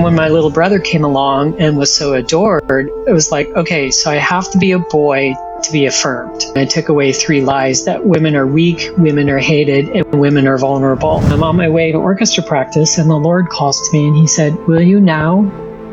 when my little brother came along and was so adored, it was like, okay, so I have to be a boy to be affirmed. I took away 3 lies that women are weak, women are hated, and women are vulnerable. I'm on my way to orchestra practice, and the Lord calls to me and he said, "Will you now?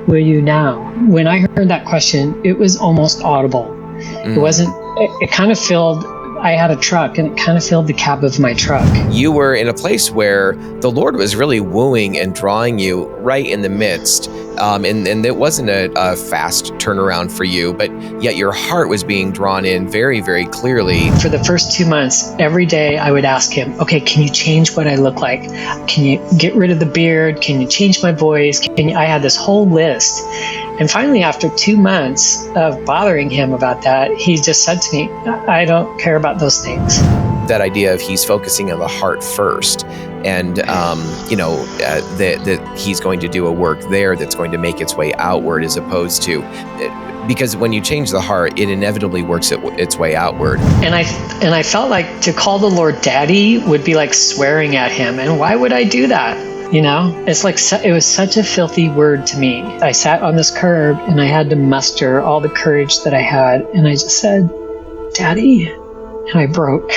Will you now?" When I heard that question, it was almost audible. It wasn't, it kind of filled, I had a truck and it kind of filled the cab of my truck. You were in a place where the Lord was really wooing and drawing you right in the midst. And it wasn't a fast turnaround for you, but yet your heart was being drawn in very, very clearly. For the first 2 months, every day I would ask him, okay, can you change what I look like? Can you get rid of the beard? Can you change my voice? I had this whole list. And finally, after 2 months of bothering him about that, he just said to me, I don't care about those things. That idea of he's focusing on the heart first, and that he's going to do a work there that's going to make its way outward, as opposed to, because when you change the heart, it inevitably works its way outward. And I felt like to call the Lord Daddy would be like swearing at him. And why would I do that? You know, it's like, it was such a filthy word to me. I sat on this curb and I had to muster all the courage that I had. And I just said, Daddy, and I broke.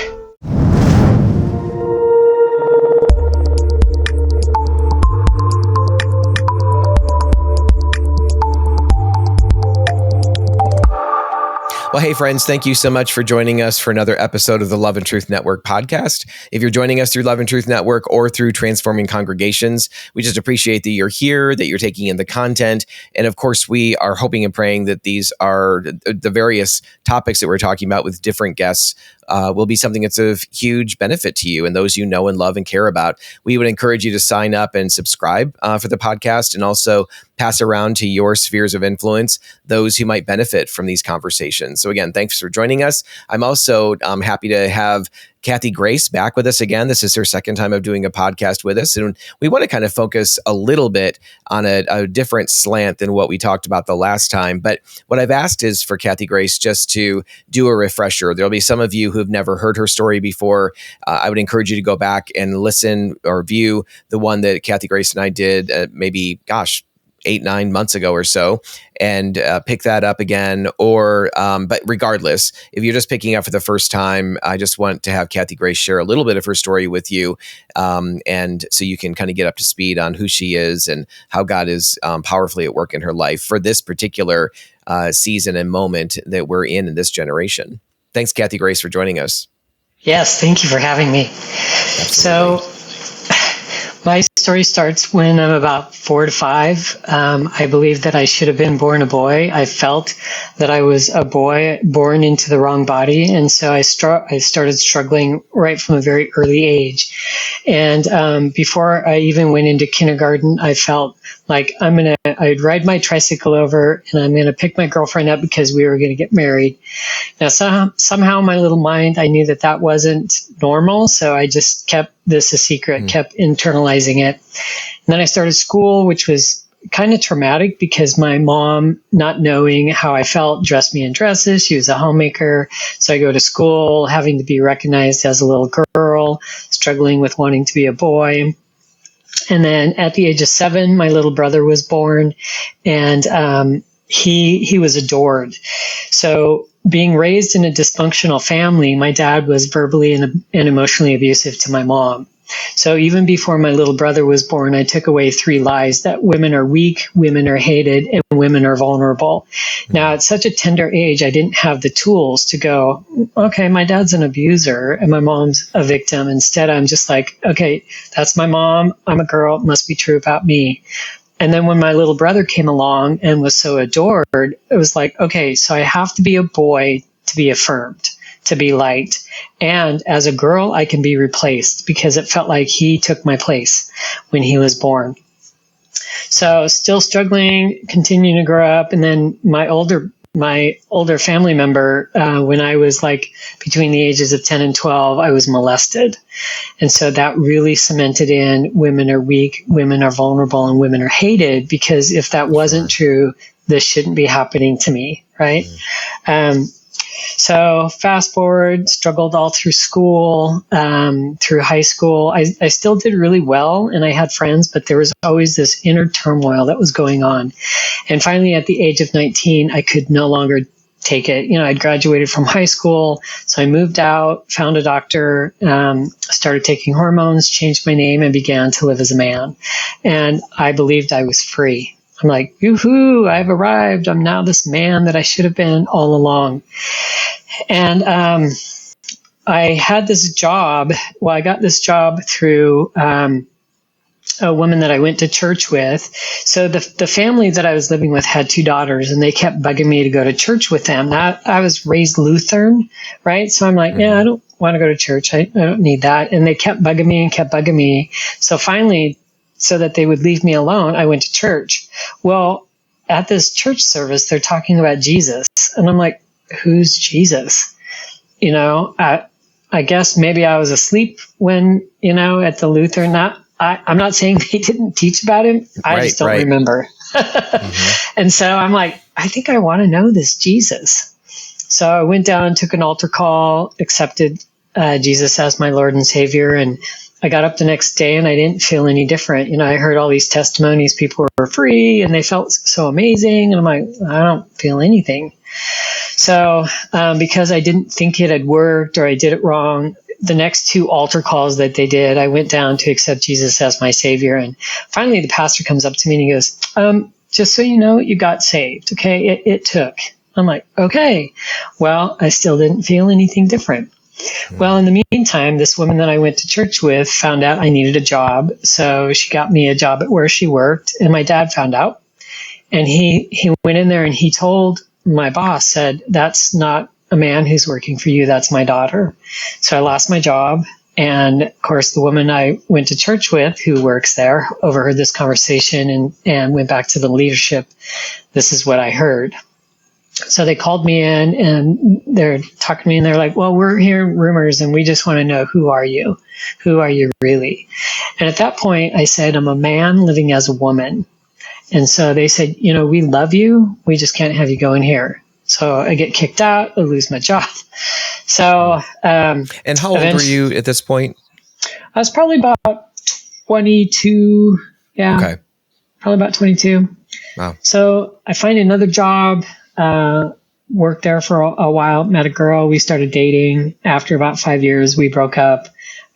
Well, hey, friends, thank you so much for joining us for another episode of the Love and Truth Network podcast. If you're joining us through Love and Truth Network or through Transforming Congregations, we just appreciate that you're here, that you're taking in the content. And of course, we are hoping and praying that these are the various topics that we're talking about with different guests will be something that's of huge benefit to you and those you know and love and care about. We would encourage you to sign up and subscribe for the podcast, and also pass around to your spheres of influence those who might benefit from these conversations. So again, thanks for joining us. I'm also happy to have Kathy Grace back with us again. This is her second time of doing a podcast with us. And we want to kind of focus a little bit on a different slant than what we talked about the last time. But what I've asked is for Kathy Grace just to do a refresher. There'll be some of you who've never heard her story before. I would encourage you to go back and listen or view the one that Kathy Grace and I did maybe, 8-9 months ago or so, and pick that up again. But regardless, if you're just picking up for the first time, I just want to have Kathy Grace share a little bit of her story with you, and so you can kind of get up to speed on who she is and how God is powerfully at work in her life for this particular season and moment that we're in this generation. Thanks, Kathy Grace, for joining us. Yes, thank you for having me. Absolutely. So, my story starts when I'm about 4 to 5. I believe that I should have been born a boy. I felt that I was a boy born into the wrong body. And so I started struggling right from a very early age. And before I even went into kindergarten, I felt like I'd ride my tricycle over and I'm going to pick my girlfriend up because we were going to get married. Now, somehow in my little mind, I knew that wasn't normal. So I just kept this a secret, kept internalizing it. And then I started school, which was kind of traumatic because my mom, not knowing how I felt, dressed me in dresses. She was a homemaker. So I go to school having to be recognized as a little girl, struggling with wanting to be a boy. And then at the age of 7, my little brother was born, and he was adored. So being raised in a dysfunctional family, my dad was verbally and emotionally abusive to my mom. So even before my little brother was born, I took away 3 lies that women are weak, women are hated, and women are vulnerable. Now, at such a tender age, I didn't have the tools to go, okay, my dad's an abuser and my mom's a victim. Instead, I'm just like, okay, that's my mom. I'm a girl. It must be true about me. And then when my little brother came along and was so adored, it was like, okay, so I have to be a boy to be affirmed, to be liked. And as a girl, I can be replaced because it felt like he took my place when he was born. So still struggling, continuing to grow up. And then my older family member, when I was like between the ages of 10 and 12, I was molested. And so that really cemented in women are weak, women are vulnerable, and women are hated, because if that wasn't true, this shouldn't be happening to me, right? So fast forward, struggled all through school, through high school. I still did really well and I had friends, but there was always this inner turmoil that was going on. And finally, at the age of 19, I could no longer take it. I'd graduated from high school, so I moved out, found a doctor, started taking hormones, changed my name, and began to live as a man. And I believed I was free. I'm like, yoo-hoo, I've arrived. I'm now this man that I should have been all along. And I had this job. Well, I got this job through a woman that I went to church with. So the family that I was living with had 2 daughters, and they kept bugging me to go to church with them. Now, I was raised Lutheran, right? So I'm like, yeah, I don't want to go to church. I don't need that. And they kept bugging me and kept bugging me. So finally, so that they would leave me alone, I went to church. Well, at this church service, they're talking about Jesus. And I'm like, who's Jesus? I guess maybe I was asleep when, at the Lutheran. I'm not saying they didn't teach about him. I just don't remember. And so I'm like, I think I want to know this Jesus. So I went down, took an altar call, accepted Jesus as my Lord and Savior. And I got up the next day and I didn't feel any different. I heard all these testimonies. People were free and they felt so amazing. And I'm like, I don't feel anything. So because I didn't think it had worked or I did it wrong, the next 2 altar calls that they did, I went down to accept Jesus as my Savior. And finally, the pastor comes up to me and he goes, just so you know, you got saved. Okay. It took. I'm like, okay. Well, I still didn't feel anything different. Well, in the meantime, this woman that I went to church with found out I needed a job. So she got me a job at where she worked. And my dad found out. And he went in there and he told my boss, said, that's not a man who's working for you. That's my daughter. So I lost my job. And of course, the woman I went to church with who works there overheard this conversation and went back to the leadership. This is what I heard. So they called me in and they're talking to me and they're like, well, we're hearing rumors and we just want to know, who are you? Who are you really? And at that point, I said, I'm a man living as a woman. And so they said, we love you. We just can't have you go in here. So I get kicked out, I lose my job. So, and how old were you at this point? I was probably about 22. Yeah. Okay. Probably about 22. Wow. So I find another job, worked there for a while, met a girl. We started dating. After about 5 years, we broke up.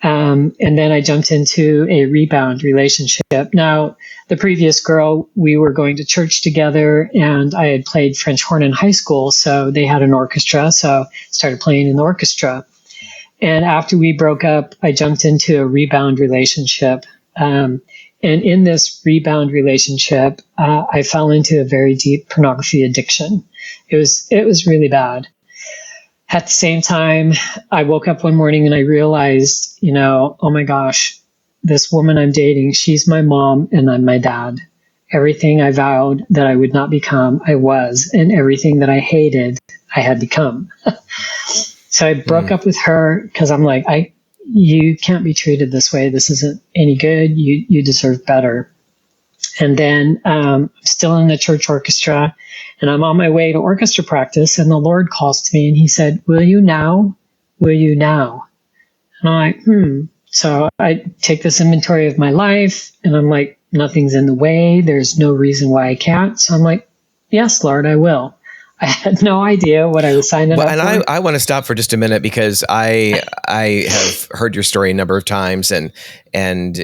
And then I jumped into a rebound relationship. Now, the previous girl, we were going to church together and I had played French horn in high school. So they had an orchestra. So I started playing in the orchestra. And after we broke up, I jumped into a rebound relationship. And in this rebound relationship, I fell into a very deep pornography addiction. It was really bad. At the same time, I woke up one morning and I realized, oh my gosh, this woman I'm dating, she's my mom and I'm my dad. Everything I vowed that I would not become, I was, and everything that I hated, I had become. So I broke up with her because I'm like, you can't be treated this way. This isn't any good. You deserve better. And then I'm still in the church orchestra and I'm on my way to orchestra practice and the Lord calls to me and he said, will you now? Will you now? And I'm like, So I take this inventory of my life and I'm like, nothing's in the way. There's no reason why I can't. So I'm like, yes, Lord, I will. I had no idea what I was signing up for. And I want to stop for just a minute because I have heard your story a number of times and love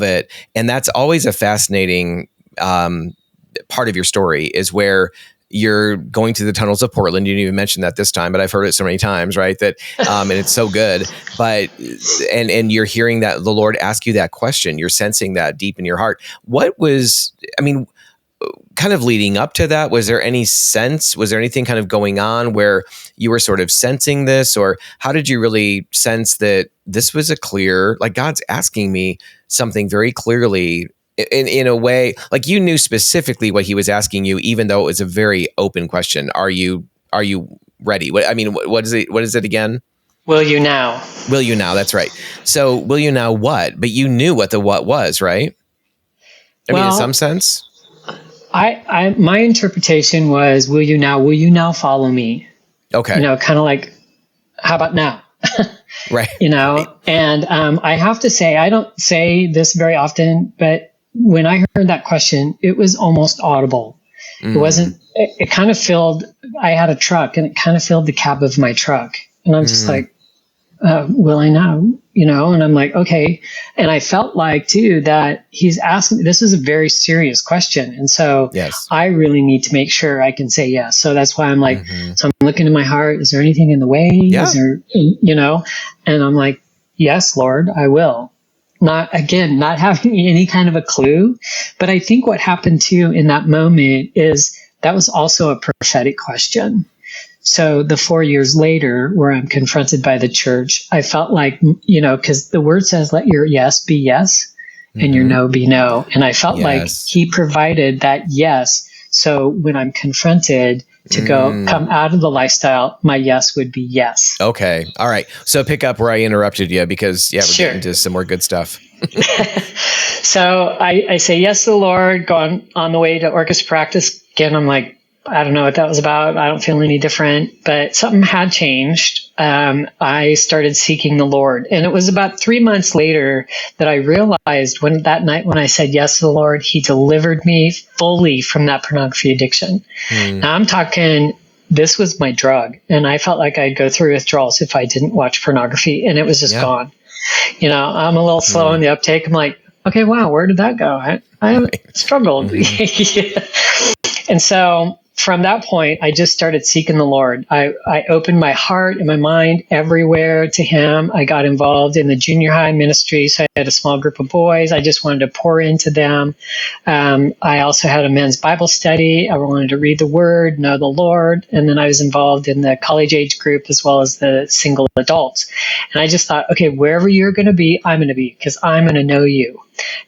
it. And that's always a fascinating part of your story is where you're going through the tunnels of Portland. You didn't even mention that this time, but I've heard it so many times, right? That and it's so good. But and you're hearing that the Lord ask you that question. You're sensing that deep in your heart. What was, kind of leading up to that, was there any sense, was there anything kind of going on where you were sort of sensing this, or how did you really sense that this was a clear, like God's asking me something very clearly in a way, like you knew specifically what he was asking you, even though it was a very open question. Are you ready? What is it? What is it again? Will you now? Will you now? That's right. So will you now what? But you knew what the what was, right? In some sense. My interpretation was, will you now follow me? Okay. Kind of like, how about now? Right. And I have to say, I don't say this very often, but when I heard that question, it was almost audible. It wasn't, it kind of filled, I had a truck and it kind of filled the cab of my truck. And I'm just like, will I now? And I'm like, okay. And I felt like too, that he's asking, this is a very serious question. And so yes. I really need to make sure I can say yes. So that's why I'm like, so I'm looking in my heart. Is there anything in the way? Yeah. Is there, and I'm like, yes, Lord, I will. Not having any kind of a clue. But I think what happened too in that moment is that was also a prophetic question. So the 4 years later, where I'm confronted by the church, I felt like, because the word says, let your yes be yes and your no be no. And I felt like he provided that yes. So when I'm confronted to come out of the lifestyle, my yes would be yes. Okay. All right. So pick up where I interrupted you because we're getting into some more good stuff. So I say yes to the Lord, go on the way to orchestra practice. Again, I'm like, I don't know what that was about. I don't feel any different, but something had changed. I started seeking the Lord. And it was about 3 months later that I realized that night when I said yes to the Lord, he delivered me fully from that pornography addiction. Now I'm talking, this was my drug. And I felt like I'd go through withdrawals if I didn't watch pornography, and it was just gone. I'm a little slow on the uptake. I'm like, okay, wow, where did that go? I haven't struggled. And so from that point, I just started seeking the Lord. I opened my heart and my mind everywhere to him. I got involved in the junior high ministry. So I had a small group of boys. I just wanted to pour into them. I also had a men's Bible study. I wanted to read the word, know the Lord. And then I was involved in the college age group as well as the single adults. And I just thought, okay, wherever you're going to be, I'm going to be, because I'm going to know you.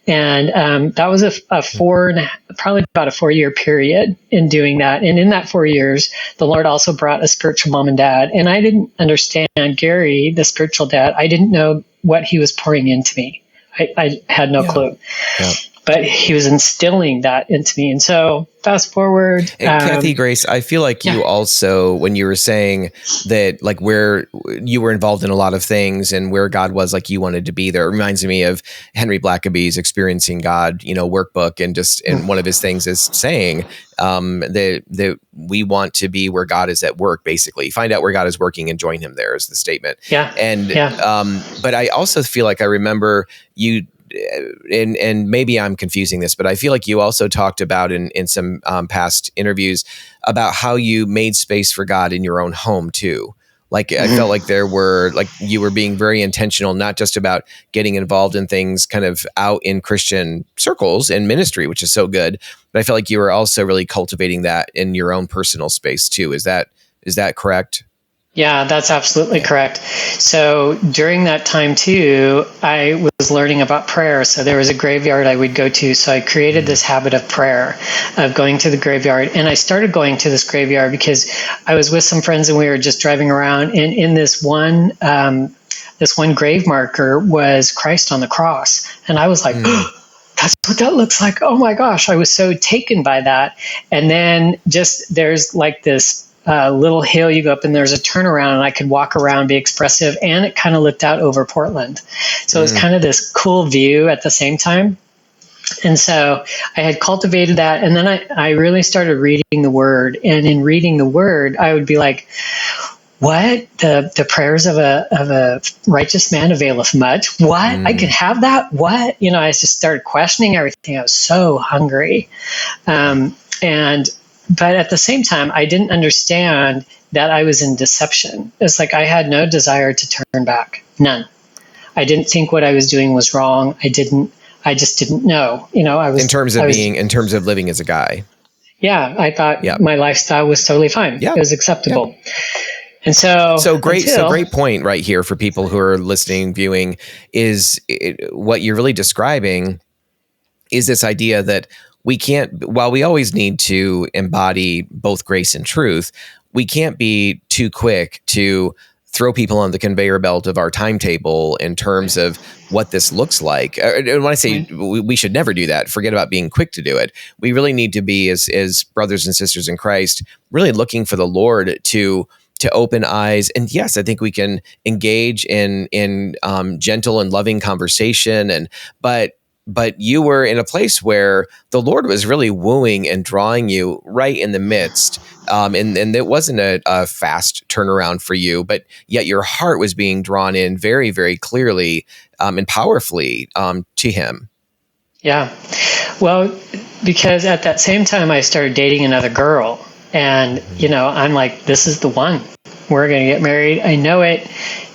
And that was probably about a 4-year period in doing that. And in that 4 years, the Lord also brought a spiritual mom and dad. And I didn't understand Garry, the spiritual dad. I didn't know what he was pouring into me. I had no clue. Yeah. But he was instilling that into me. And so fast forward. Kathy Grace, I feel like you also, when you were saying that, like, where you were involved in a lot of things and where God was, like, you wanted to be there, it reminds me of Henry Blackaby's Experiencing God, workbook. And one of his things is saying that we want to be where God is at work, basically. Find out where God is working and join him there is the statement. Yeah. And, but I also feel like I remember you, and maybe I'm confusing this, but I feel like you also talked about in some past interviews about how you made space for God in your own home too. Like I felt like you were being very intentional, not just about getting involved in things kind of out in Christian circles and ministry, which is so good. But I felt like you were also really cultivating that in your own personal space too. Is that correct? Yeah, that's absolutely correct. So during that time too, I was learning about prayer. So there was a graveyard I would go to. So I created this habit of prayer, of going to the graveyard. And I started going to this graveyard because I was with some friends and we were just driving around. And in this one grave marker was Christ on the cross. And I was like, that's what that looks like. Oh my gosh. I was so taken by that. And then there's like this little hill you go up and there's a turnaround and I could walk around, be expressive, and it kind of looked out over Portland. So it was kind of this cool view at the same time. And so I had cultivated that. And then I really started reading the word. And in reading the word, I would be like, what? The prayers of a righteous man availeth much? What? I could have that? What? I just started questioning everything. I was so hungry. But at the same time, I didn't understand that I was in deception. It's like I had no desire to turn back. None. I didn't think what I was doing was wrong. I just didn't know. I was in terms of living as a guy. Yeah, I thought my lifestyle was totally fine. Yeah. It was acceptable. Yeah. And so great point right here for people who are listening, viewing, is what you're really describing is this idea that we can't, while we always need to embody both grace and truth, we can't be too quick to throw people on the conveyor belt of our timetable in terms of what this looks like. And when I say we should never do that, forget about being quick to do it. We really need to be, as brothers and sisters in Christ, really looking for the Lord to open eyes. And yes, I think we can engage in gentle and loving conversation. But you were in a place where the Lord was really wooing and drawing you right in the midst. And it wasn't a fast turnaround for you, but yet your heart was being drawn in very, very clearly and powerfully to him. Yeah. Well, because at that same time, I started dating another girl. And, I'm like, this is the one. We're going to get married. I know it.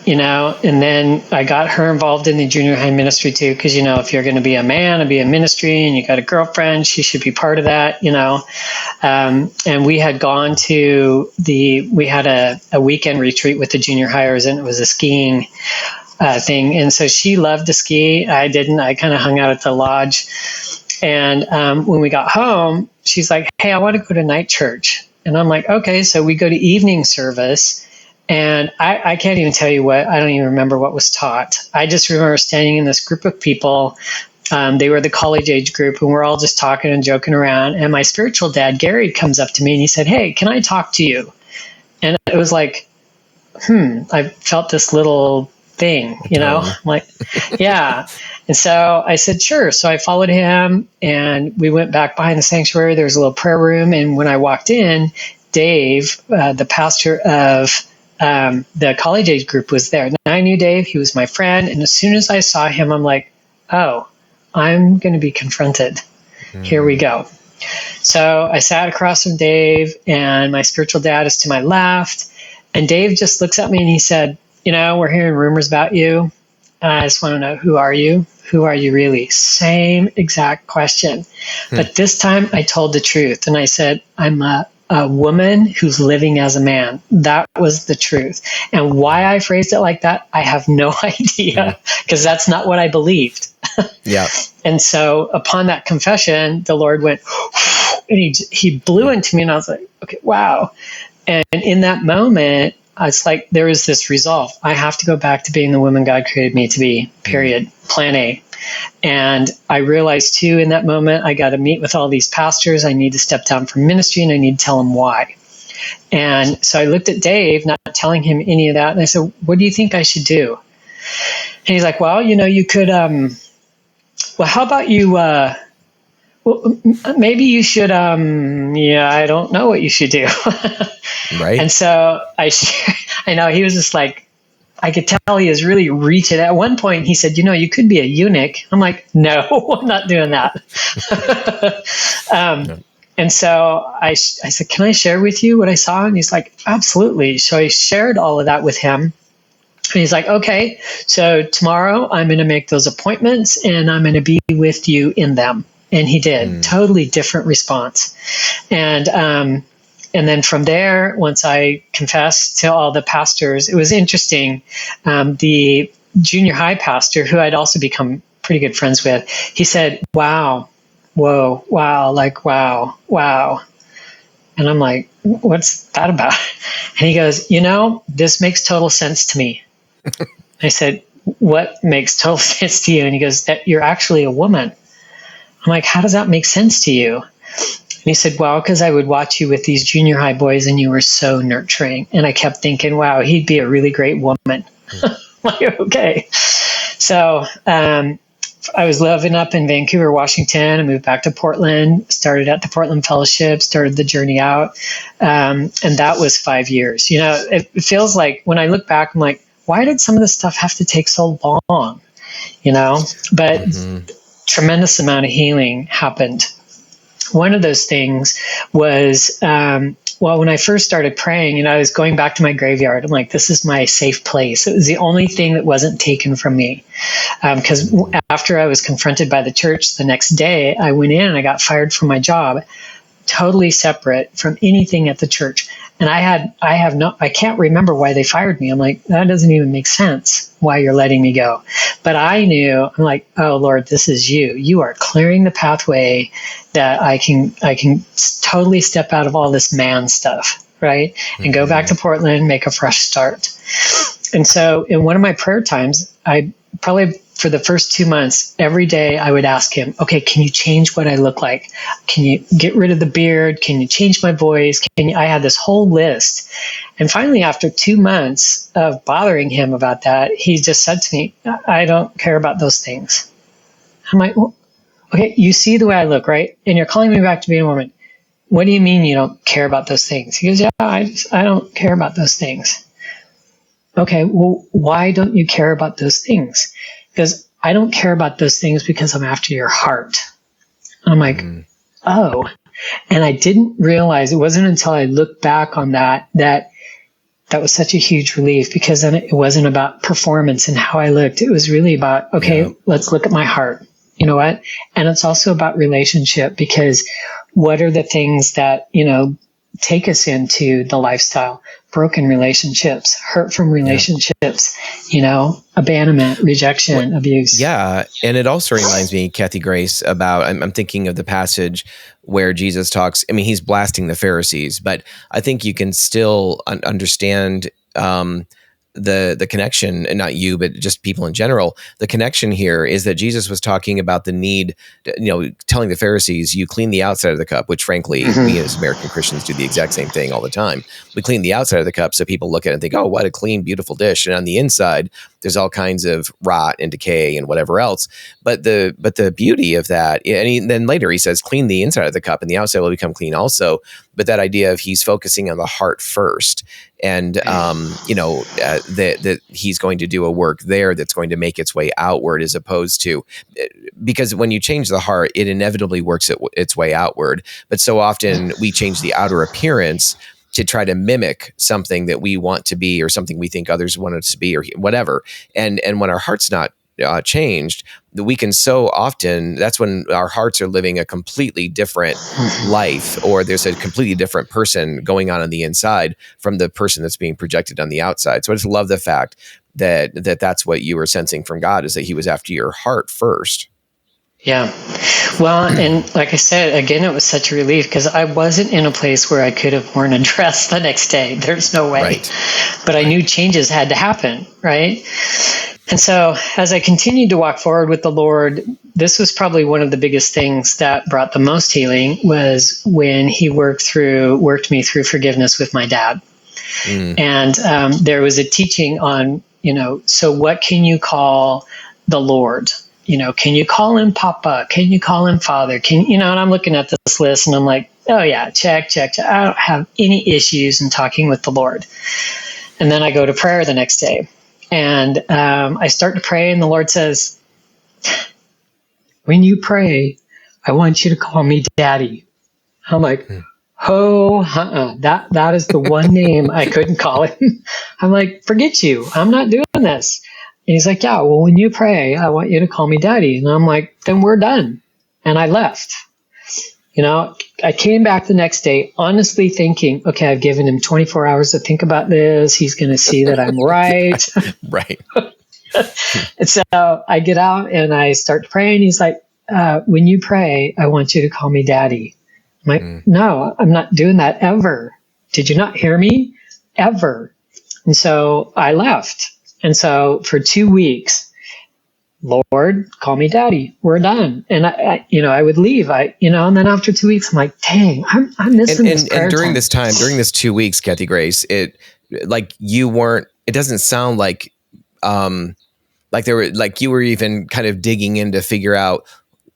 And then I got her involved in the junior high ministry too, because, if you're going to be a man and be in ministry and you got a girlfriend, she should be part of that, and we had gone to we had a weekend retreat with the junior hires, and it was a skiing thing. And so she loved to ski. I didn't. I kind of hung out at the lodge. And when we got home, she's like, hey, I want to go to night church. And I'm like, okay. So we go to evening service. And I can't even tell you I don't even remember what was taught. I just remember standing in this group of people. They were the college age group, and we're all just talking and joking around. And my spiritual dad, Garry, comes up to me and he said, hey, can I talk to you? And it was like, I felt this little thing, I'm like, yeah. And so I said, sure. So I followed him and we went back behind the sanctuary. There was a little prayer room. And when I walked in, Dave, the pastor of the college age group, was there. And I knew Dave. He was my friend. And as soon as I saw him, I'm like, oh, I'm going to be confronted. Here we go. So I sat across from Dave, and my spiritual dad is to my left. And Dave just looks at me and he said, we're hearing rumors about you. I just want to know, who are you? Who are you really? Same exact question. But this time I told the truth. And I said, I'm a woman who's living as a man. That was the truth. And why I phrased it like that, I have no idea, because that's not what I believed. Yeah. And so upon that confession, the Lord went, and he blew into me, and I was like, okay, wow. And in that moment, it's like there was this resolve. I have to go back to being the woman God created me to be, period. Plan A. And I realized too, in that moment, I got to meet with all these pastors. I need to step down from ministry, and I need to tell them why. And so I looked at Dave, not telling him any of that. And I said, what do you think I should do? And he's like, well, you could, how about you, maybe you should, I don't know what you should do. Right. And so I know he was just like, I could tell he was really reaching. At one point he said, you could be a eunuch. I'm like, no, I'm not doing that. And so I said, can I share with you what I saw? And he's like, absolutely. So I shared all of that with him. And he's like, okay, so tomorrow I'm going to make those appointments and I'm going to be with you in them. And he did. Totally different response. And then from there, once I confessed to all the pastors, it was interesting. The junior high pastor, who I'd also become pretty good friends with, he said, wow, whoa, wow, like, wow, wow. And I'm like, what's that about? And he goes, this makes total sense to me. I said, what makes total sense to you? And he goes, that you're actually a woman. I'm like, how does that make sense to you? And he said, well, because I would watch you with these junior high boys and you were so nurturing. And I kept thinking, wow, he'd be a really great woman. Like, okay. So I was living up in Vancouver, Washington. I moved back to Portland, started at the Portland Fellowship, started the journey out. And that was 5 years. It feels like when I look back, I'm like, why did some of this stuff have to take so long? But tremendous amount of healing happened. One of those things was, when I first started praying, I was going back to my graveyard. I'm like, this is my safe place. It was the only thing that wasn't taken from me. Because after I was confronted by the church the next day, I went in and I got fired from my job, totally separate from anything at the church. And I can't remember why they fired me. I'm like, that doesn't even make sense why you're letting me go. But I knew, I'm like, oh Lord, this is you. You are clearing the pathway that I can totally step out of all this man stuff, right? And go back to Portland, make a fresh start. And so in one of my prayer times, I probably for the first 2 months, every day I would ask him, okay, can you change what I look like? Can you get rid of the beard? Can you change my voice? I had this whole list. And finally, after 2 months of bothering him about that, he just said to me, I don't care about those things. I'm like, well, okay, you see the way I look, right? And you're calling me back to being a woman. What do you mean you don't care about those things? He goes, yeah, I don't care about those things. Okay, well, why don't you care about those things? Because I don't care about those things because I'm after your heart. I'm like, oh. And I didn't realize, it wasn't until I looked back on that was such a huge relief, because then it wasn't about performance and how I looked. It was really about, okay, let's look at my heart. You know what? And it's also about relationship, because what are the things that, take us into the lifestyle? Broken relationships, hurt from relationships, abandonment, rejection, abuse. Yeah. And it also reminds me, Kathy Grace, about, I'm thinking of the passage where Jesus talks, he's blasting the Pharisees, but I think you can still understand the connection, and not you, but just people in general. The connection here is that Jesus was talking about the need, telling the Pharisees, you clean the outside of the cup, which frankly, we as American Christians do the exact same thing all the time. We clean the outside of the cup so people look at it and think, oh, what a clean, beautiful dish. And on the inside, there's all kinds of rot and decay and whatever else. But the beauty of that, and then later he says, clean the inside of the cup and the outside will become clean also. But that idea of he's focusing on the heart first, and that he's going to do a work there that's going to make its way outward, as opposed to, because when you change the heart, it inevitably works its way outward. But so often we change the outer appearance to try to mimic something that we want to be, or something we think others want us to be, or whatever. And when our heart's not changed, we can so often, that's when our hearts are living a completely different life, or there's a completely different person going on the inside from the person that's being projected on the outside. So I just love the fact that's what you were sensing from God, is that he was after your heart first. Yeah. Well, and like I said, again, it was such a relief, because I wasn't in a place where I could have worn a dress the next day. There's no way. Right. But I knew changes had to happen, right? And so as I continued to walk forward with the Lord, this was probably one of the biggest things that brought the most healing, was when he worked me through forgiveness with my dad. And there was a teaching on, so what can you call the Lord? Can you call him Papa? Can you call him Father? And I'm looking at this list and I'm like, oh yeah, check. I don't have any issues in talking with the Lord. And then I go to prayer the next day, and I start to pray, and the Lord says, when you pray, I want you to call me Daddy. I'm like, that is the one name I couldn't call him. I'm like, forget you. I'm not doing this. And he's like, yeah, well, when you pray, I want you to call me Daddy. And I'm like, then we're done. And I left. I came back the next day, honestly thinking, okay, I've given him 24 hours to think about this. He's going to see that I'm right. Right. And so I get out and I start praying. He's like, when you pray, I want you to call me Daddy. I'm like, no, I'm not doing that ever. Did you not hear me? Ever. And so I left. And so for 2 weeks, Lord, call me Daddy. We're done. And I would leave. And then after 2 weeks, I'm like, dang, I'm missing this prayer and during time. this time, during this 2 weeks, Kathy Grace, it doesn't sound like you were even kind of digging in to figure out,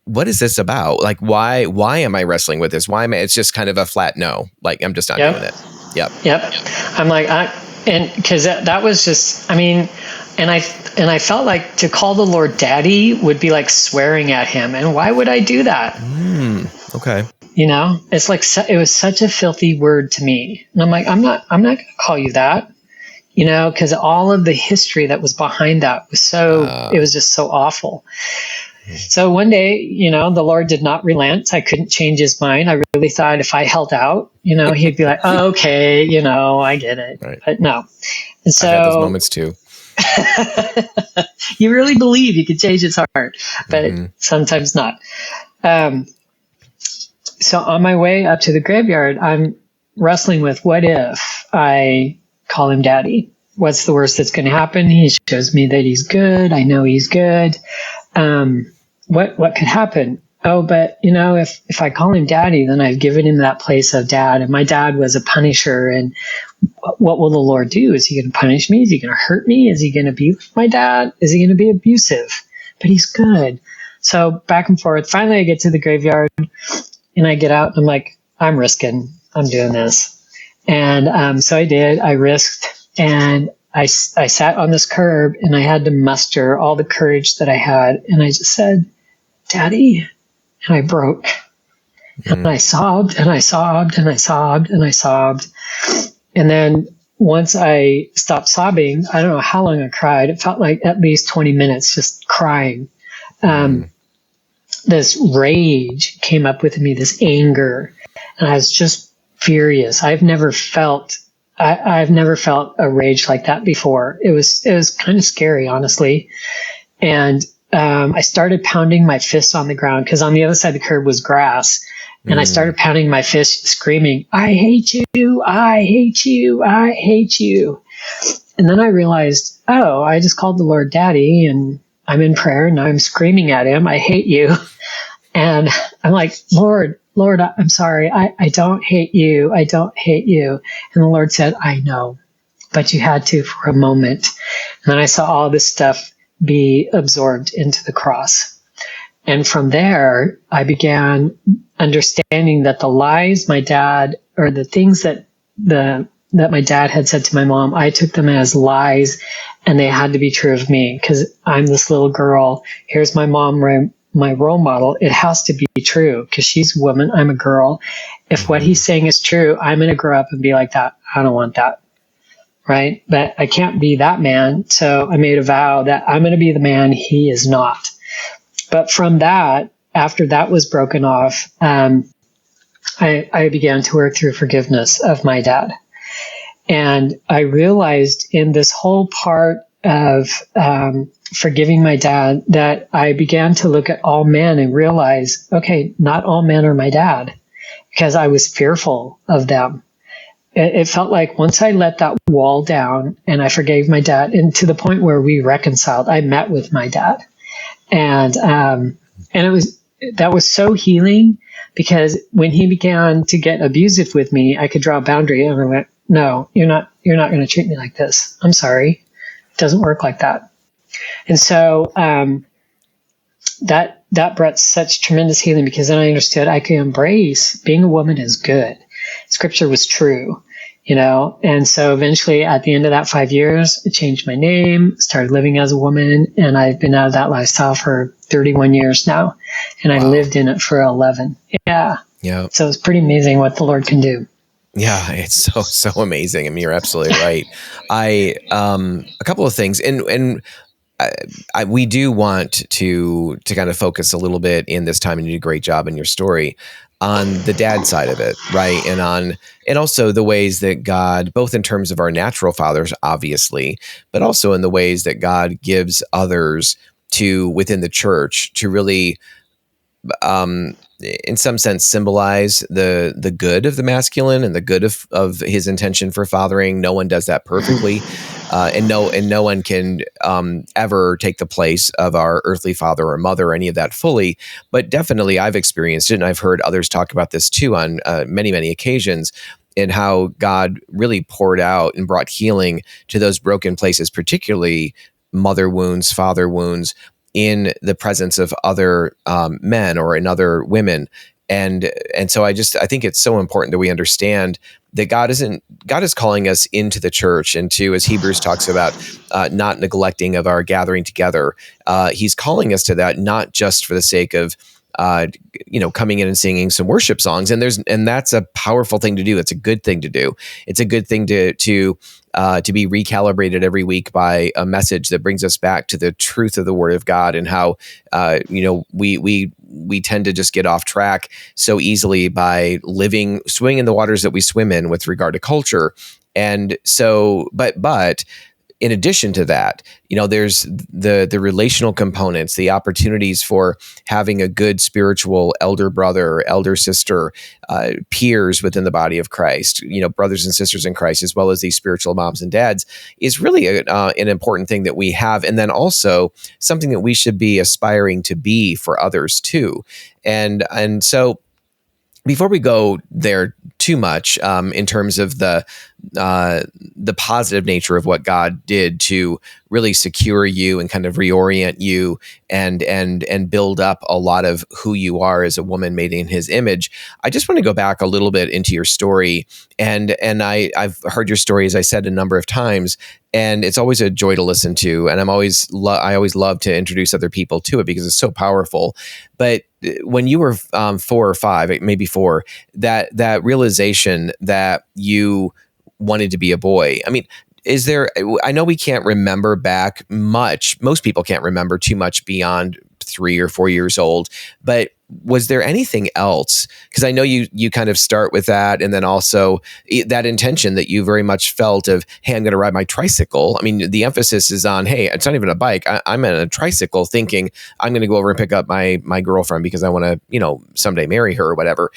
what is this about? Like, why am I wrestling with this? It's just kind of a flat no. Like, I'm just not doing it. Yep. I'm like, and because that was just, and I felt like to call the Lord Daddy would be like swearing at him. And why would I do that? Okay. It's like, it was such a filthy word to me. And I'm like, I'm not going to call you that, because all of the history that was behind that was it was just so awful. So one day, the Lord did not relent. I couldn't change his mind. I really thought if I held out, he'd be like, oh, okay, I get it. Right. But no. And so, I've had those moments too. You really believe you can change his heart, but sometimes not. So on my way up to the graveyard, I'm wrestling with, what if I call him daddy? What's the worst that's going to happen? He shows me that he's good. I know he's good. What could happen? Oh, but if I call him daddy, then I've given him that place of dad. And my dad was a punisher. And what will the Lord do? Is he going to punish me? Is he going to hurt me? Is he going to be with my dad? Is he going to be abusive? But he's good. So back and forth. Finally, I get to the graveyard and I get out and I'm like, I'm risking. I'm doing this. And so I did. I risked. And I sat on this curb and I had to muster all the courage that I had. And I just said, Daddy. And I broke. And I sobbed and I sobbed and I sobbed and I sobbed. And then once I stopped sobbing, I don't know how long I cried. It felt like at least 20 minutes just crying. This rage came up with me, this anger. And I was just furious. I've never felt a rage like that before. It was kind of scary, honestly. And I started pounding my fists on the ground because on the other side of the curb was grass. And I started pounding my fist, screaming, I hate you, I hate you, I hate you. And then I realized, oh, I just called the Lord Daddy and I'm in prayer and I'm screaming at him, I hate you. And I'm like, Lord, I'm sorry. I don't hate you. I don't hate you. And the Lord said, I know, but you had to for a moment. And then I saw all this stuff be absorbed into the cross. And from there, I began understanding that the lies my dad, or the things that my dad had said to my mom, I took them as lies and they had to be true of me because I'm this little girl. Here's my mom, my role model. It has to be true because she's a woman. I'm a girl. If what he's saying is true, I'm going to grow up and be like that. I don't want that. Right. But I can't be that man. So I made a vow that I'm going to be the man he is not. But from that, after that was broken off, I began to work through forgiveness of my dad. And I realized in this whole part of forgiving my dad that I began to look at all men and realize, okay, not all men are my dad, because I was fearful of them. It felt like once I let that wall down and I forgave my dad, and to the point where we reconciled, I met with my dad. And that was so healing, because when he began to get abusive with me, I could draw a boundary and I went, no, you're not going to treat me like this. I'm sorry. It doesn't work like that. And so, that brought such tremendous healing, because then I understood I could embrace being a woman is good. Scripture was true, and so eventually at the end of that 5 years, I changed my name, started living as a woman, and I've been out of that lifestyle for 31 years now, and I lived in it for 11. Yeah. So it's pretty amazing what the Lord can do. Yeah, it's so amazing. I mean, you're absolutely right. A couple of things, and we do want to kind of focus a little bit in this time, and you did a great job in your story on the dad side of it, right? And also the ways that God, both in terms of our natural fathers, obviously, but also in the ways that God gives others within the church to really, in some sense, symbolize the good of the masculine and the good of his intention for fathering. No one does that perfectly. And no one can ever take the place of our earthly father or mother or any of that fully. But definitely I've experienced it, and I've heard others talk about this too on many, many occasions, and how God really poured out and brought healing to those broken places, particularly mother wounds, father wounds, in the presence of other men or in other women. And so I think it's so important that we understand that God is calling us into the church, and to, as Hebrews talks about, not neglecting of our gathering together. He's calling us to that, not just for the sake of coming in and singing some worship songs. And that's a powerful thing to do. It's a good thing to do. It's a good thing to be recalibrated every week by a message that brings us back to the truth of the Word of God, and how we tend to just get off track so easily by swimming in the waters that we swim in with regard to culture. And so, but in addition to that, there's the relational components, the opportunities for having a good spiritual elder brother or elder sister, peers within the body of Christ, brothers and sisters in Christ, as well as these spiritual moms and dads, is really an important thing that we have. And then also something that we should be aspiring to be for others too. And so before we go there too much, in terms of the positive nature of what God did to really secure you and kind of reorient you and build up a lot of who you are as a woman made in His image, I just want to go back a little bit into your story. And I've heard your story, as I said, a number of times, and it's always a joy to listen to. And I always love to introduce other people to it because it's so powerful. But when you were 4 or 5, maybe 4, that realization that you wanted to be a boy, I mean, I know we can't remember back much. Most people can't remember too much beyond 3 or 4 years old, but was there anything else? Because I know you kind of start with that, and then also that intention that you very much felt of, hey, I'm going to ride my tricycle. I mean, the emphasis is on, hey, it's not even a bike. I'm on a tricycle, thinking I'm going to go over and pick up my girlfriend because I want to, someday marry her or whatever.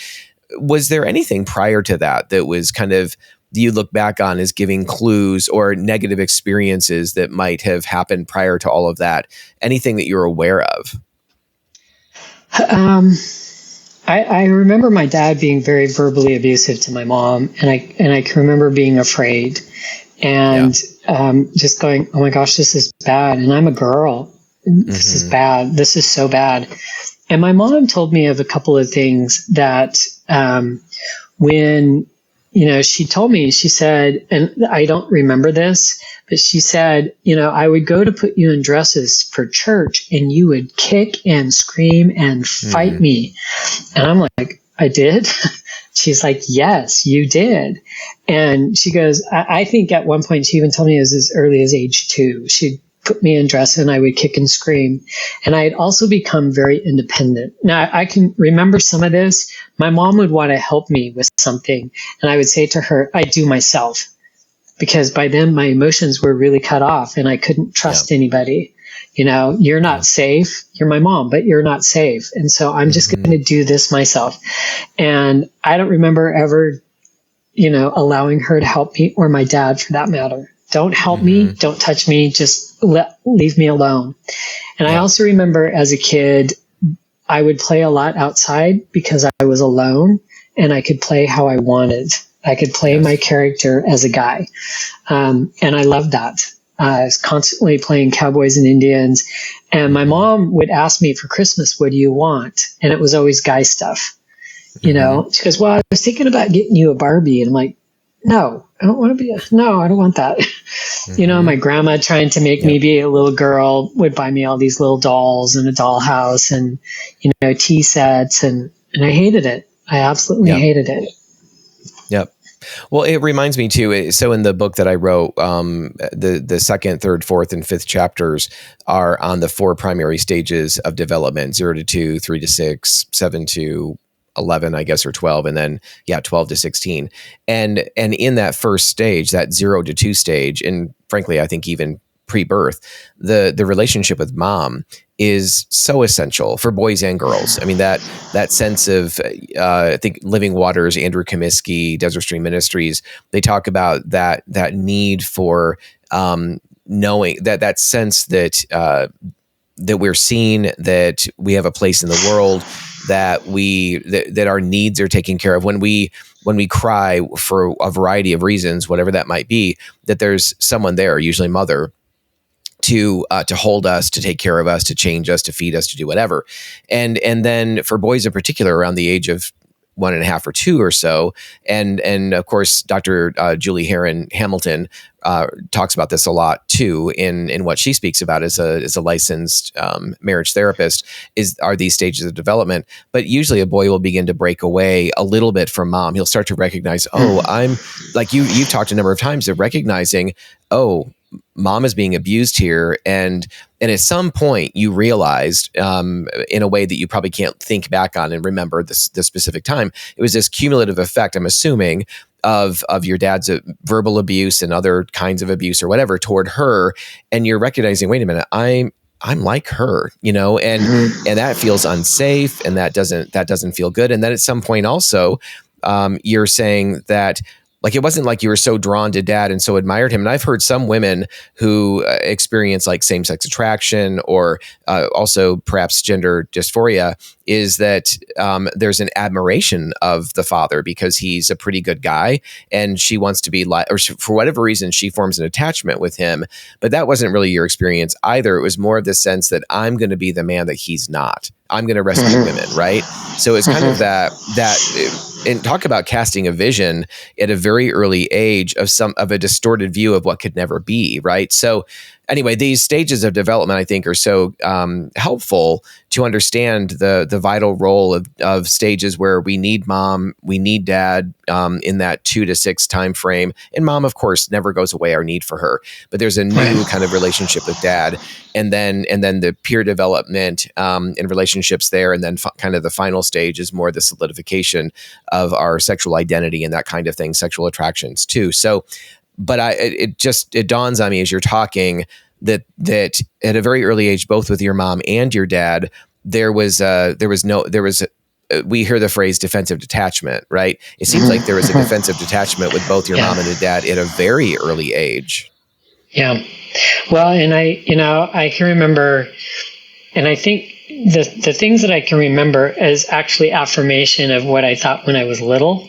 Was there anything prior to that was kind of, do you look back on as giving clues or negative experiences that might have happened prior to all of that? Anything that you're aware of? I remember my dad being very verbally abusive to my mom, and I can remember being afraid and just going, oh my gosh, this is bad, and I'm a girl. This is bad. This is so bad. And my mom told me of a couple of things that when she told me, she said, and I don't remember this, but she said, I would go to put you in dresses for church and you would kick and scream and fight me. And I'm like, I did? She's like, yes, you did. And she goes, I think at one point she even told me it was as early as age 2. She'd put me in dress and I would kick and scream. And I had also become very independent. Now, I can remember some of this. My mom would want to help me with something, and I would say to her, I do myself. Because by then my emotions were really cut off and I couldn't trust anybody. You're not safe. You're my mom, but you're not safe. And so I'm just going to do this myself. And I don't remember ever, allowing her to help me, or my dad for that matter. Don't help me. Don't touch me. Just leave me alone. And I also remember as a kid, I would play a lot outside because I was alone and I could play how I wanted. I could play my character as a guy. And I loved that. I was constantly playing cowboys and Indians. And my mom would ask me for Christmas, what do you want? And it was always guy stuff. She goes, well, I was thinking about getting you a Barbie. And I'm like, no, I don't want to be no, I don't want that. My grandma trying to make me be a little girl would buy me all these little dolls and a dollhouse and, tea sets. And I hated it. I absolutely hated it. Yep. Well, it reminds me too. So in the book that I wrote, the second, third, fourth, and fifth chapters are on the 4 primary stages of development: 0 to 2, 3 to 6, 7 to 11, I guess, or 12, and then 12 to 16. And in that first stage, that 0 to 2 stage, and frankly, I think even pre-birth, the relationship with mom is so essential for boys and girls. I mean, that sense of, I think Living Waters, Andrew Comiskey, Desert Stream Ministries, they talk about that need for knowing that sense that we're seen, that we have a place in the world, that our needs are taken care of. When we cry for a variety of reasons, whatever that might be, that there's someone there, usually mother, to hold us, to take care of us, to change us, to feed us, to do whatever. And then for boys in particular, around the age of 1.5 or 2 or so, and of course, Dr. Julie Heron Hamilton talks about this a lot too in what she speaks about as a licensed marriage therapist, are these stages of development. But usually a boy will begin to break away a little bit from mom. He'll start to recognize, I'm like you've talked a number of times of recognizing, mom is being abused here. And at some point you realized, in a way that you probably can't think back on and remember the specific time, it was this cumulative effect, I'm assuming, of your dad's verbal abuse and other kinds of abuse or whatever toward her, and you're recognizing, wait a minute, I'm like her, and that feels unsafe, and that doesn't feel good. And then at some point also, you're saying that, like, it wasn't like you were so drawn to dad and so admired him. And I've heard some women who experience like same-sex attraction or also perhaps gender dysphoria, is that there's an admiration of the father because he's a pretty good guy, and she wants to be like, or for whatever reason, she forms an attachment with him. But that wasn't really your experience either. It was more of the sense that I'm going to be the man that he's not. I'm going to rescue women, right? So it's kind of that, and talk about casting a vision at a very early age of a distorted view of what could never be, right? So anyway, these stages of development, I think, are so helpful to understand the vital role of stages where we need mom, we need dad in that 2 to 6 time frame. And mom, of course, never goes away, our need for her. But there's a new kind of relationship with dad. And then the peer development and relationships there. And then kind of the final stage is more the solidification of our sexual identity and that kind of thing, sexual attractions too. So, but it dawns on me as you're talking that at a very early age, both with your mom and your dad, we hear the phrase defensive detachment, right? It seems like there was a defensive detachment with both your mom and your dad at a very early age. Yeah. Well, and I can remember, and I think the things that I can remember is actually affirmation of what I thought when I was little.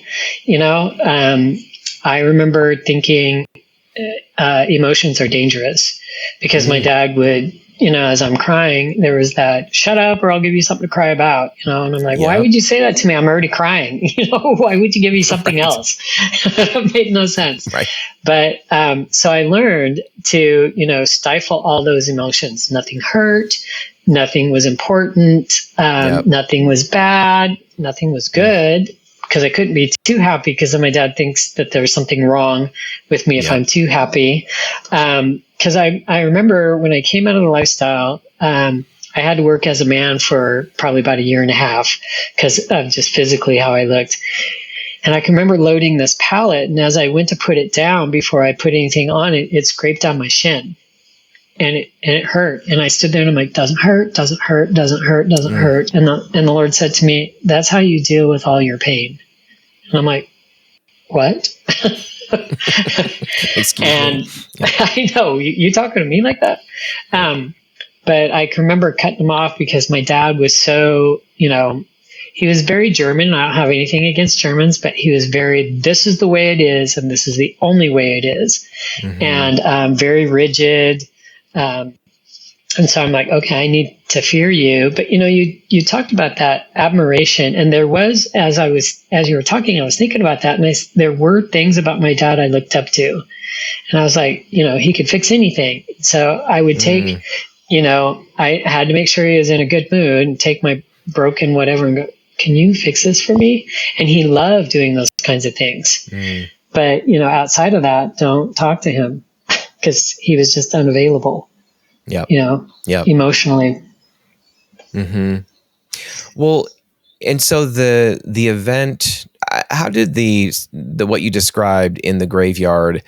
I remember thinking emotions are dangerous because my dad would, as I'm crying, there was that, shut up or I'll give you something to cry about, and I'm like, why would you say that to me? I'm already crying. Why would you give me something else? It made no sense. Right. But so I learned to, stifle all those emotions. Nothing hurt. Nothing was important. Nothing was bad. Nothing was good. Because I couldn't be too happy because then my dad thinks that there's something wrong with me if I'm too happy. Because I remember when I came out of the lifestyle, I had to work as a man for probably about 1.5 years because of just physically how I looked. And I can remember loading this pallet, and as I went to put it down before I put anything on it, it scraped on my shin. And it hurt. And I stood there and I'm like, doesn't hurt, doesn't hurt, doesn't hurt, doesn't hurt. And the Lord said to me, that's how you deal with all your pain. And I'm like, what? And I know, you talking to me like that? But I can remember cutting him off because my dad was so, he was very German. I don't have anything against Germans, but he was this is the way it is. And this is the only way it is. And very rigid. And so I'm like, okay, I need to fear you. But, you talked about that admiration. And there was, as you were talking, I was thinking about that. And there were things about my dad I looked up to. And I was like, he could fix anything. So I would take, I had to make sure he was in a good mood and take my broken whatever and go, can you fix this for me? And he loved doing those kinds of things. But, outside of that, don't talk to him because he was just unavailable. Emotionally. Well, and so the event, how did the what you described in the graveyard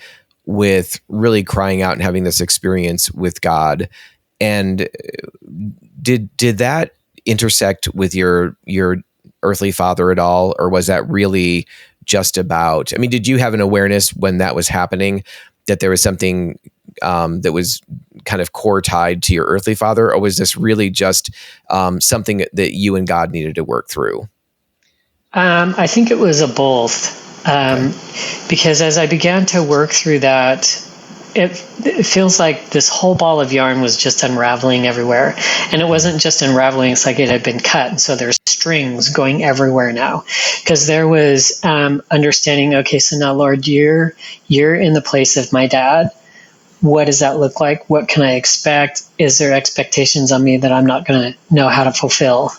with really crying out and having this experience with God, and did that intersect with your earthly father at all, or was that really just about, did you have an awareness when that was happening that there was something that was kind of core tied to your earthly father, or was this really just something that you and God needed to work through? I think it was a both, because as I began to work through that, it feels like this whole ball of yarn was just unraveling everywhere. And it wasn't just unraveling, it's like it had been cut. And so there's strings going everywhere now. Because there was understanding, okay, so now, Lord, you're in the place of my dad. What does that look like? What can I expect? Is there expectations on me that I'm not going to know how to fulfill?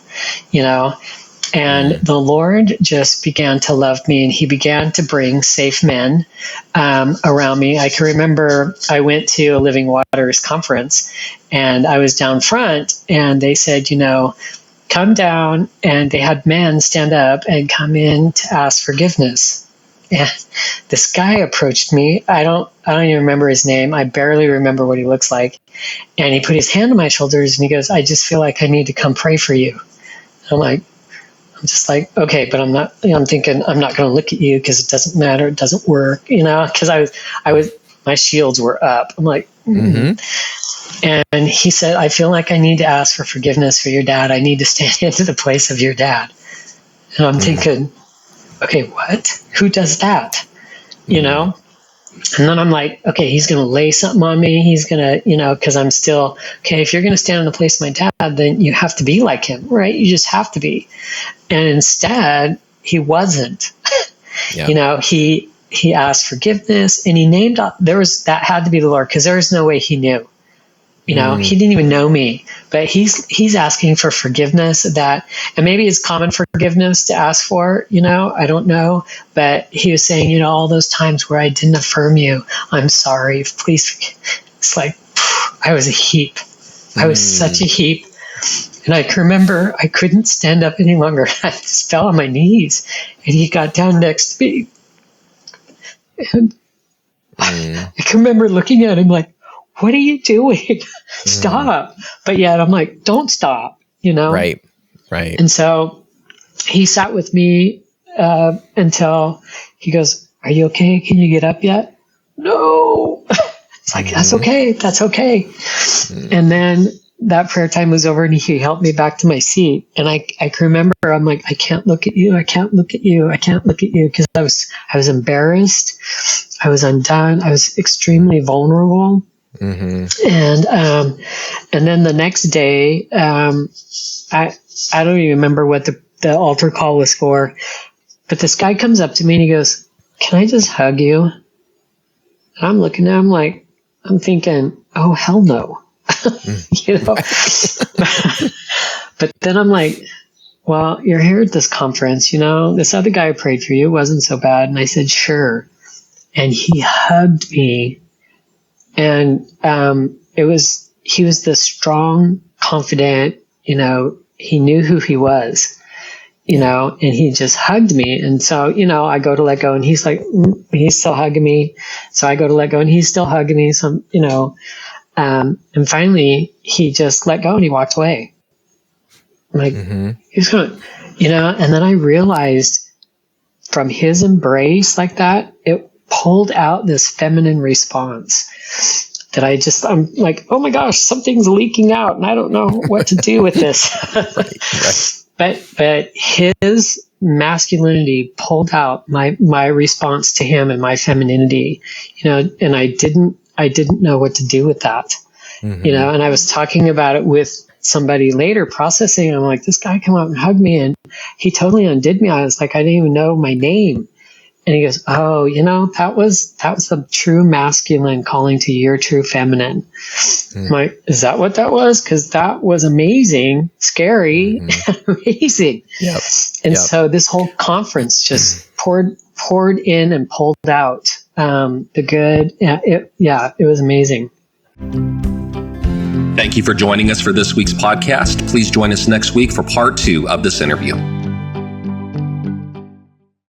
And the Lord just began to love me, and he began to bring safe men around me. I can remember I went to a Living Waters conference, and I was down front, and they said, come down, and they had men stand up and come in to ask forgiveness. And this guy approached me. I don't even remember his name. I barely remember what he looks like. And he put his hand on my shoulders and he goes, I just feel like I need to come pray for you. I'm just like, okay, but I'm not, I'm thinking I'm not going to look at you because it doesn't matter. It doesn't work, because I was, my shields were up. I'm like, And he said, I feel like I need to ask for forgiveness for your dad. I need to stand into the place of your dad. And I'm thinking, okay, what? Who does that? And then I'm like, okay, he's going to lay something on me. He's going to, because I'm still, okay, if you're going to stand in the place of my dad, then you have to be like him, right? You just have to be. And instead, he wasn't. Yeah. He asked forgiveness and he named up, that had to be the Lord because there was no way he knew. He didn't even know me, but he's asking for forgiveness and maybe it's common forgiveness to ask for, I don't know, but he was saying, all those times where I didn't affirm you, I'm sorry, please forgive. It's like, I was a heap. I was such a heap. And I can remember I couldn't stand up any longer. I just fell on my knees and he got down next to me. And I can remember looking at him like, what are you doing? Stop. But yet I'm like, don't stop, Right. And so he sat with me until he goes, are you okay? Can you get up yet? No. It's like, that's okay. That's okay. And then that prayer time was over and he helped me back to my seat. And I can remember, I'm like, I can't look at you. I can't look at you. I can't look at you. Because I was embarrassed. I was undone. I was extremely vulnerable. And then the next day, I don't even remember what the altar call was for, but this guy comes up to me and he goes, can I just hug you? And I'm looking at him like, I'm thinking, oh, hell no. But then I'm like, well, you're here at this conference, this other guy prayed for you. It wasn't so bad. And I said, sure. And he hugged me. And he was the strong, confident, he knew who he was, and he just hugged me. And so, I go to let go and he's like, he's still hugging me. So I go to let go and he's still hugging me. So, and finally he just let go and he walked away. I'm like, he's going to, and then I realized from his embrace like that, it pulled out this feminine response that I'm like, oh my gosh, something's leaking out and I don't know what to do with this. Right. But his masculinity pulled out my response to him and my femininity, and I didn't know what to do with that, and I was talking about it with somebody later processing. I'm like, this guy came up and hugged me and he totally undid me. I was like, I didn't even know my name. And he goes, oh, that was the true masculine calling to your true feminine. I'm like, is that what that was? Because that was amazing, scary, amazing. Yep. And so this whole conference just poured in and pulled out the good. It was amazing. Thank you for joining us for this week's podcast. Please join us next week for part 2 of this interview.